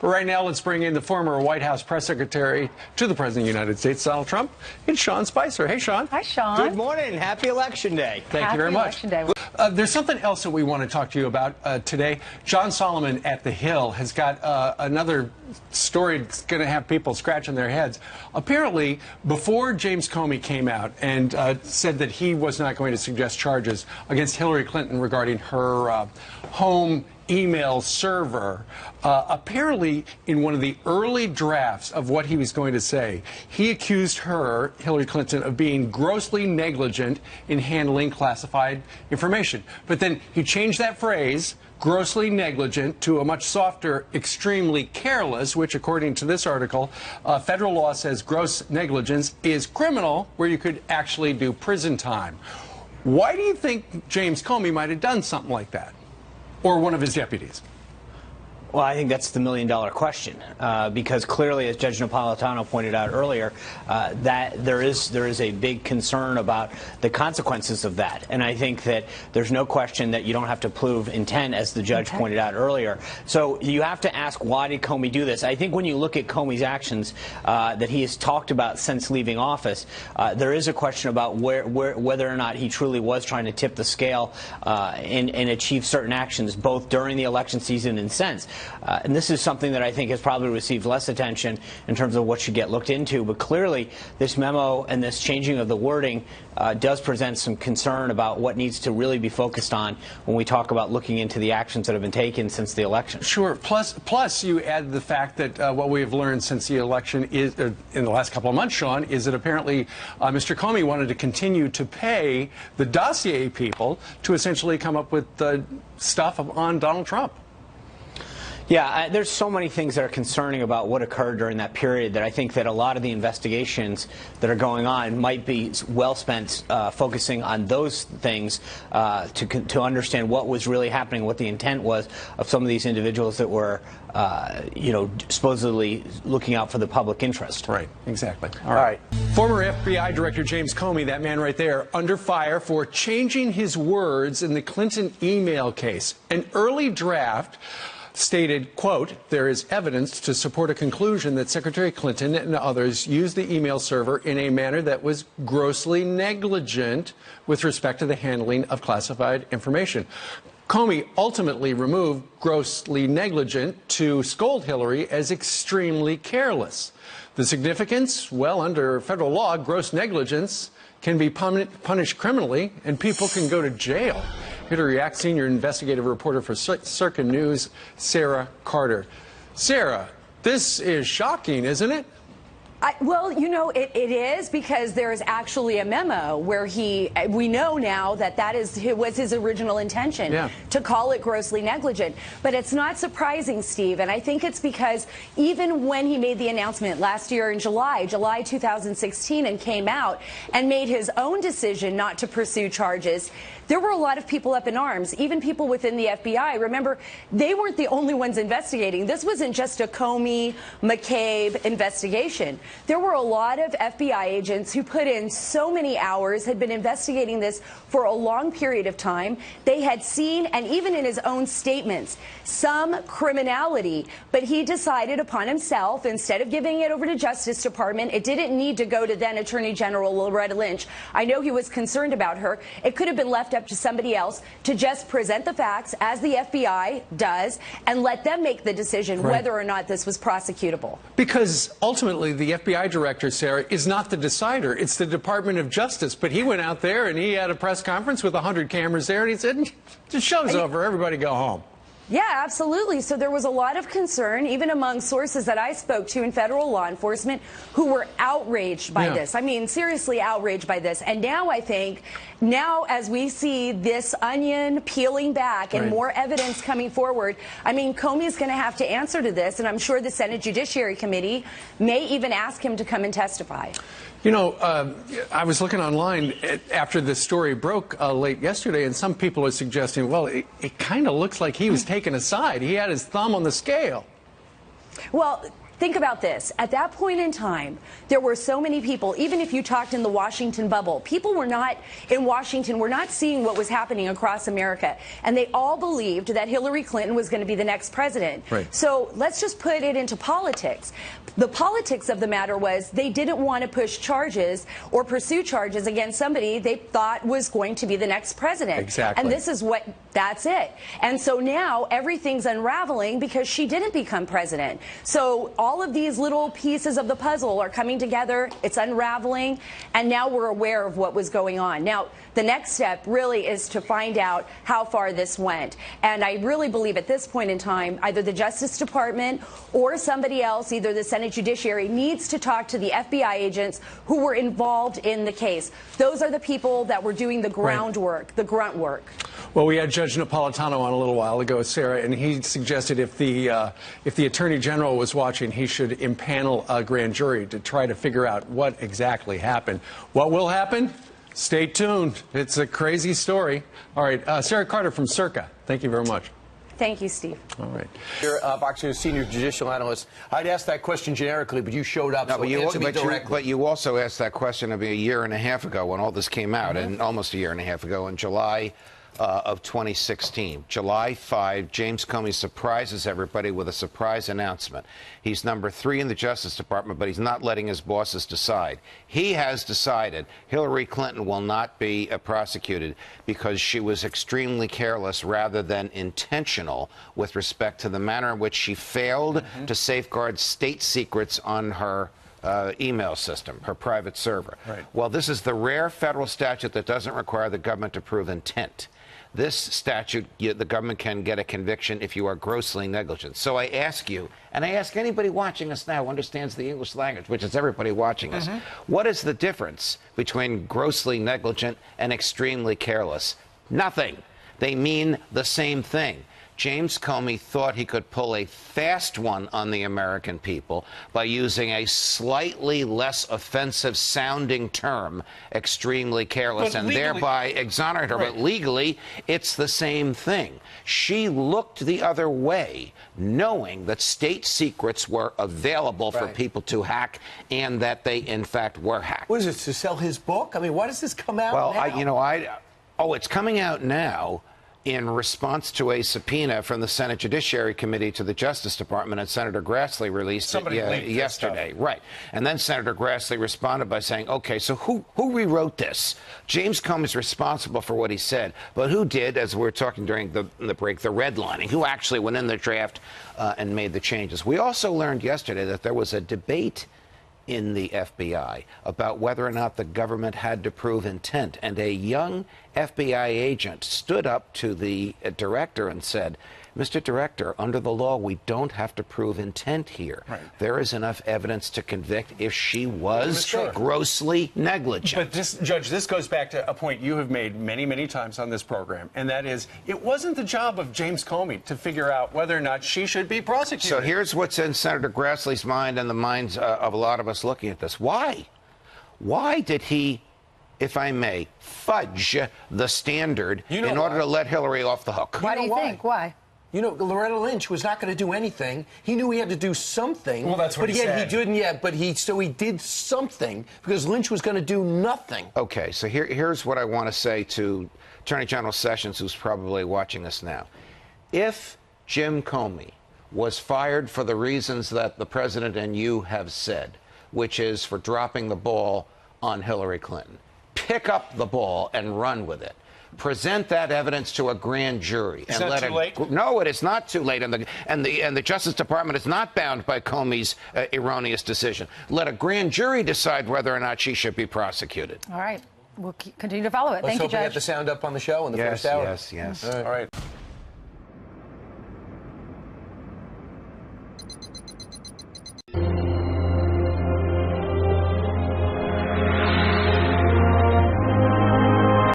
Right now, let's bring in the former White House press secretary to the President of the United States, Donald Trump. It's Sean Spicer. Hey, Sean. Hi, Sean. Good morning. Happy Election Day. Thank you very much. There's something else that we want to talk to you about today. John Solomon at The Hill has got another story that's going to have people scratching their heads. Apparently, before James Comey came out and said that he was not going to suggest charges against Hillary Clinton regarding her home email server, apparently in one of the early drafts of what he was going to say, he accused her, Hillary Clinton, of being grossly negligent in handling classified information. But then he changed that phrase, grossly negligent, to a much softer, extremely careless, which, according to this article, federal law says gross negligence is criminal, where you could actually do prison time. Why do you think James Comey might have done something like that? Or one of his deputies? Well, I think that's the million-dollar question, because clearly, as Judge Napolitano pointed out earlier, that there is a big concern about the consequences of that. And I think that there's no question that you don't have to prove intent, as the judge pointed out earlier. So you have to ask, why did Comey do this? I think when you look at Comey's actions that he has talked about since leaving office, there is a question about whether or not he truly was trying to tip the scale and achieve certain actions, both during the election season and since. And this is something that I think has probably received less attention in terms of what should get looked into. But clearly, this memo and this changing of the wording does present some concern about what needs to really be focused on when we talk about looking into the actions that have been taken since the election. Sure. Plus you add the fact that what we have learned since the election is, in the last couple of months, Sean, is that apparently Mr. Comey wanted to continue to pay the dossier people to essentially come up with stuff on Donald Trump. Yeah, there's so many things that are concerning about what occurred during that period that I think that a lot of the investigations that are going on might be well spent focusing on those things to understand what was really happening, what the intent was of some of these individuals that were, supposedly looking out for the public interest. Right, exactly. All right. Former FBI Director James Comey, that man right there, under fire for changing his words in the Clinton email case. An early draft stated, quote, there is evidence to support a conclusion that Secretary Clinton and others used the email server in a manner that was grossly negligent with respect to the handling of classified information. Comey ultimately removed grossly negligent to scold Hillary as extremely careless. The significance? Well, under federal law, gross negligence can be punished criminally, and people can go to jail. Here to react, senior investigative reporter for Circa News, Sarah Carter. Sarah, this is shocking, isn't it? Well, you know, it is, because there is actually a memo where we know now that was his original intention, to call it grossly negligent. But it's not surprising, Steve, and I think it's because even when he made the announcement last year in July 2016, and came out and made his own decision not to pursue charges, there were a lot of people up in arms, even people within the FBI. Remember, they weren't the only ones investigating. This wasn't just a Comey, McCabe investigation. There were a lot of FBI agents who put in so many hours, had been investigating this for a long period of time. They had seen, and even in his own statements, some criminality, but he decided upon himself, instead of giving it over to Justice Department, it didn't need to go to then Attorney General Loretta Lynch. I know he was concerned about her. It could have been left up to somebody else to just present the facts, as the FBI does, and let them make the decision whether or not this was prosecutable. Because ultimately the FBI director, Sarah, is not the decider. It's the Department of Justice. But he went out there and he had a press conference with 100 cameras there, and he said, the show's over, everybody go home. Yeah, absolutely. So there was a lot of concern, even among sources that I spoke to in federal law enforcement, who were outraged by this. I mean, seriously outraged by this. And now I think, as we see this onion peeling back and more evidence coming forward, I mean, Comey's going to have to answer to this, and I'm sure the Senate Judiciary Committee may even ask him to come and testify. You know, I was looking online after this story broke late yesterday, and some people are suggesting, well, it kind of looks like he was taken aside. He had his thumb on the scale. Well, think about this. At that point in time, there were so many people, even if you talked in the Washington bubble, people were not in Washington, were not seeing what was happening across America. And they all believed that Hillary Clinton was going to be the next president. Right. So let's just put it into politics. The politics of the matter was they didn't want to push charges or pursue charges against somebody they thought was going to be the next president. Exactly. And this is that's it. And so now everything's unraveling because she didn't become president. So all of these little pieces of the puzzle are coming together. It's unraveling. And now we're aware of what was going on. Now, the next step really is to find out how far this went. And I really believe at this point in time, either the Justice Department or somebody else, either the Senate Judiciary, needs to talk to the FBI agents who were involved in the case. Those are the people that were doing the groundwork, the grunt work. Well, we had Judge Napolitano on a little while ago, Sarah, and he suggested if the Attorney General was watching, he should impanel a grand jury to try to figure out what exactly happened. What will happen? Stay tuned. It's a crazy story. All right, Sarah Carter from Circa, thank you very much. Thank you, Steve. All right. You're Fox News senior judicial analyst. I'd asked that question generically, but you showed up, so answer me directly. But you also asked that question a year and a half ago when all this came out, and almost a year and a half ago in July of 2016. July 5, James Comey surprises everybody with a surprise announcement. He's number 3 in the Justice Department, but he's not letting his bosses decide. He has decided Hillary Clinton will not be prosecuted because she was extremely careless rather than intentional with respect to the manner in which she failed to safeguard state secrets on her email system, her private server. Right. Well, this is the rare federal statute that doesn't require the government to prove intent. This statute, the government can get a conviction if you are grossly negligent. So I ask you, and I ask anybody watching us now who understands the English language, which is everybody watching us, what is the difference between grossly negligent and extremely careless? Nothing. They mean the same thing. James Comey thought he could pull a fast one on the American people by using a slightly less offensive sounding term, extremely careless, and thereby exonerate her. But legally, it's the same thing. She looked the other way, knowing that state secrets were available for people to hack and that they, in fact, were hacked. What is it, to sell his book? I mean, why does this come out now? Well, it's coming out now in response to a subpoena from the Senate Judiciary Committee to the Justice Department, and Senator Grassley released it yesterday. Right. And then Senator Grassley responded by saying, okay, so who rewrote this? James Comey's responsible for what he said, but who did, as we were talking during the break, the redlining? Who actually went in the draft and made the changes? We also learned yesterday that there was a debate in the FBI about whether or not the government had to prove intent. And a young FBI agent stood up to the director and said, Mr. Director, under the law, we don't have to prove intent here. Right. There is enough evidence to convict if she was grossly negligent. But, Judge, this goes back to a point you have made many, many times on this program, and that is it wasn't the job of James Comey to figure out whether or not she should be prosecuted. So here's what's in Senator Grassley's mind and the minds of a lot of us looking at this. Why? Why did he, if I may, fudge the standard in order to let Hillary off the hook? Why do you think? Why? You know, Loretta Lynch was not going to do anything. He knew he had to do something. Well, that's what he said. He didn't yet, but he did something because Lynch was going to do nothing. Okay, so here's what I want to say to Attorney General Sessions, who's probably watching us now. If Jim Comey was fired for the reasons that the president and you have said, which is for dropping the ball on Hillary Clinton, pick up the ball and run with it. Present that evidence to a grand jury. Is that too late? No, it is not too late. And the Justice Department is not bound by Comey's erroneous decision. Let a grand jury decide whether or not she should be prosecuted. All right. We'll continue to follow it. Thank you, Judge. Let's hope we get the sound up on the show in the first hour. Yes. All right.